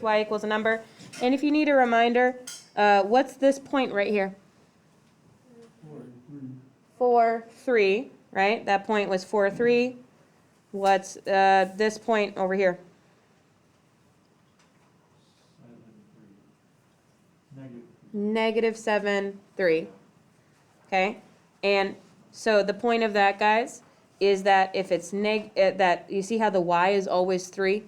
y equals a number. And if you need a reminder, what's this point right here? 4, 3, right? That point was 4, 3. What's this point over here? 7, 3. Okay? And so the point of that, guys, is that if it's that you see how the y is always 3?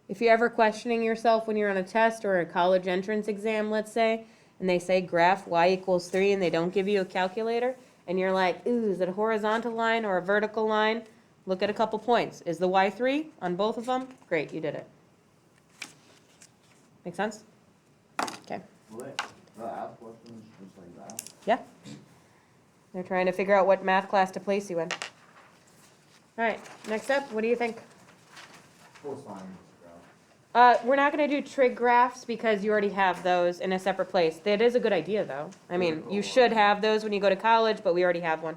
If you're ever questioning yourself when you're on a test or a college entrance exam, let's say, and they say graph y equals 3 and they don't give you a calculator, and you're like, ooh, is it a horizontal line or a vertical line? Look at a couple points. Is the y 3 on both of them? Great, you did it. Make sense? Okay. Will they ask questions just like that? Yeah. They're trying to figure out what math class to place you in. All right, next up, what do you think? Force lines. We're not going to do trig graphs because you already have those in a separate place. That is a good idea, though. I mean, you should have those when you go to college, but we already have one.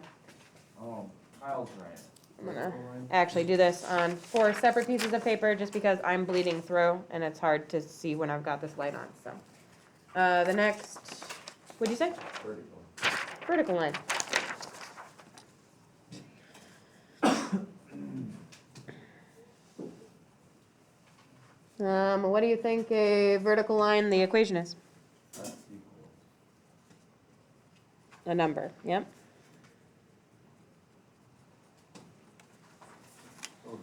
Oh, Kyle's right. I'm going to actually do this on 4 separate pieces of paper just because I'm bleeding through and it's hard to see when I've got this light on. So, the next, what'd you say? Vertical. Vertical line. What do you think a vertical line, the equation is? That's equal. A number, yep. Oh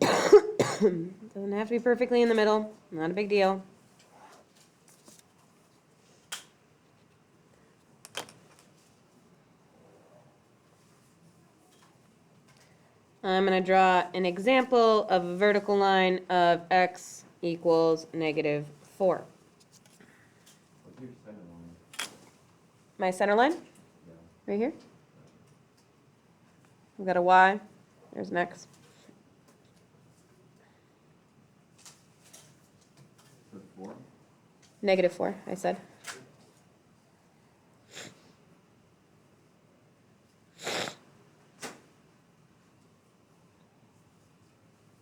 no. Doesn't have to be perfectly in the middle, not a big deal. I'm going to draw an example of a vertical line of x equals -4. What's your center line? My center line, Yeah. right here. We've got a y, there's an x. For 4? -4, I said.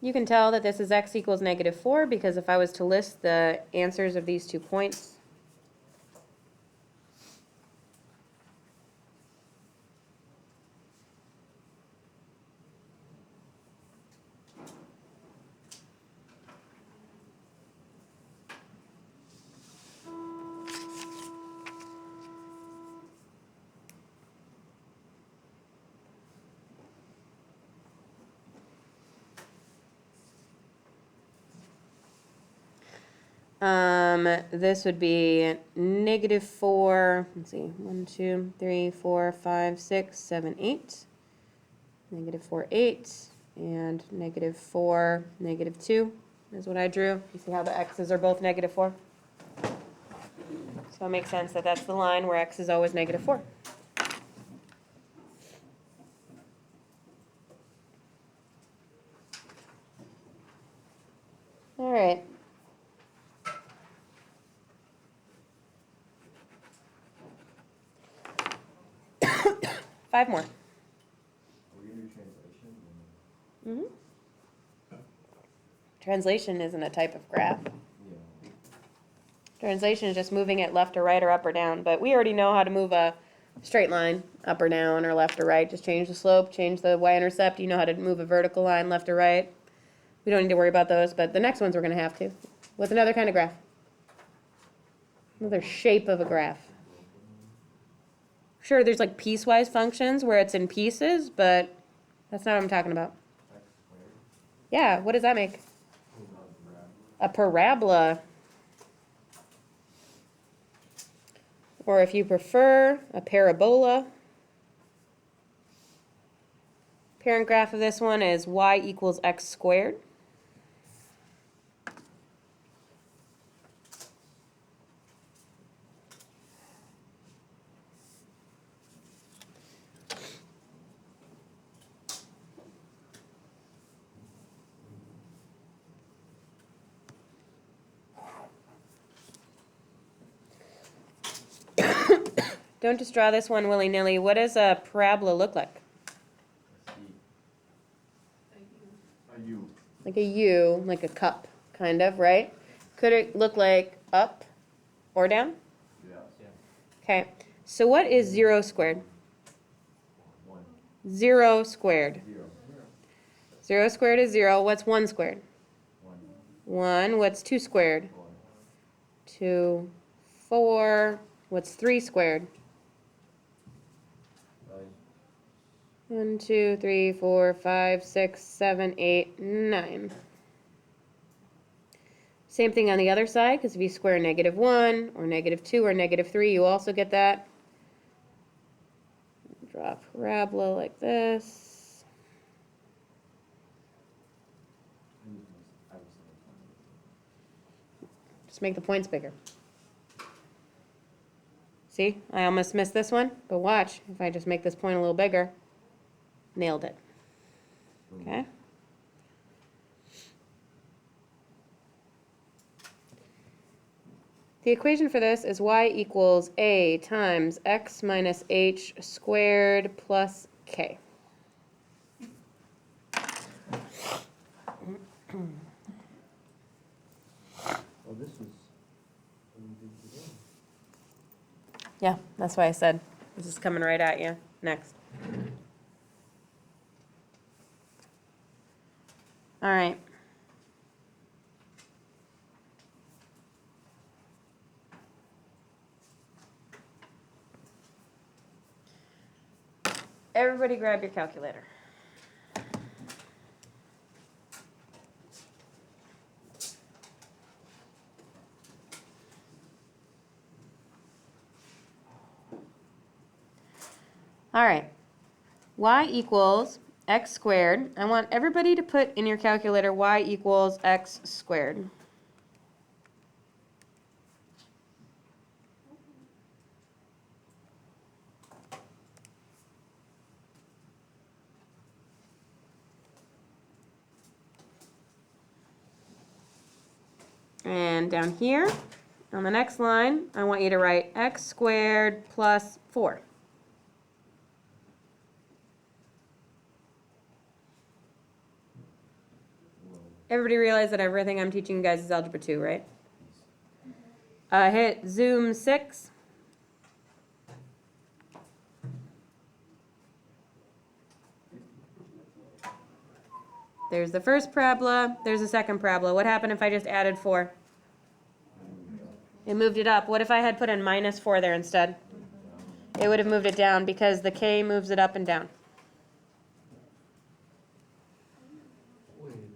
You can tell that this is x equals -4 because if I was to list the answers of these 2 points, this would be -4, let's see, 1, 2, 3, 4, 5, 6, 7, 8, -4, 8, and -4, -2 is what I drew. You see how the x's are both -4? So it makes sense that that's the line where x is always -4. All right. Five more. Are we gonna do translation? Mm-hmm. Translation isn't a type of graph. Yeah. Translation is just moving it left or right or up or down, but we already know how to move a straight line up or down or left or right. Just change the slope, change the y-intercept. You know how to move a vertical line left or right. We don't need to worry about those, but the next ones we're going to have to. What's another kind of graph? Another shape of a graph. Sure, there's like piecewise functions where it's in pieces, but that's not what I'm talking about. X squared. Yeah, what does that make? Oh, not A parabola. Or if you prefer, a parabola. Parent graph of this one is y equals x squared. don't just draw this one willy-nilly. What does a parabola look like? A U. Like a U, like a cup, kind of, right? Could it look like up or down? Yes. Okay, so what is 0 squared? 1. 0 squared. 0. 0 squared is 0. What's 1 squared? 1. 1. What's 2 squared? 4. 2. 4. What's 3 squared? 5. 1, 2, 3, 4, 5, 6, 7, 8, 9. Same thing on the other side, because if you square -1 or -2 or -3, you also get that. Draw a parabola like this. Just make the points bigger. See, I almost missed this one, but watch, if I just make this point a little bigger, nailed it. Okay? The equation for this is y equals a times x minus h squared plus k. Well, this was what we did today. Yeah, that's why I said this is coming right at you. Next. All right. Everybody grab your calculator. All right. Y equals x squared. I want everybody to put in your calculator y equals x squared. And down here, on the next line, I want you to write x squared plus 4. Everybody realize that everything I'm teaching you guys is algebra 2, right? Hit zoom 6. There's the first parabola, there's the second parabola. What happened if I just added 4? It moved it up. What if I had put in minus 4 there instead? It would have moved it down because the k moves it up and down. Wait a minute.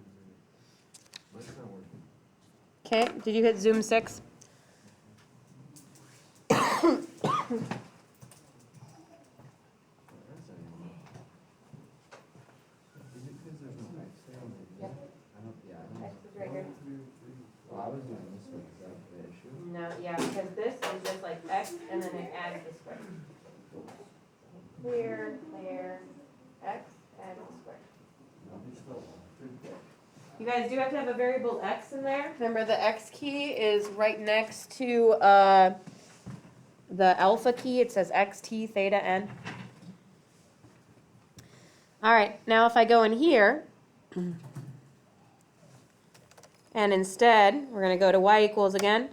Mine's not working. Okay, did you hit zoom 6? That's not even. Is it because there's no X there on the? Yep. I don't, yeah, I don't. X is right here. Well, I was doing this one, is that the issue? No, yeah, because this is just like x and then it adds the square. Clear, clear, x, add the square. No, it's still. You guys do have to have a variable x in there. Remember, the x key is right next to the alpha key. It says xt theta n. All right, now if I go in here, and instead, we're going to go to y equals again.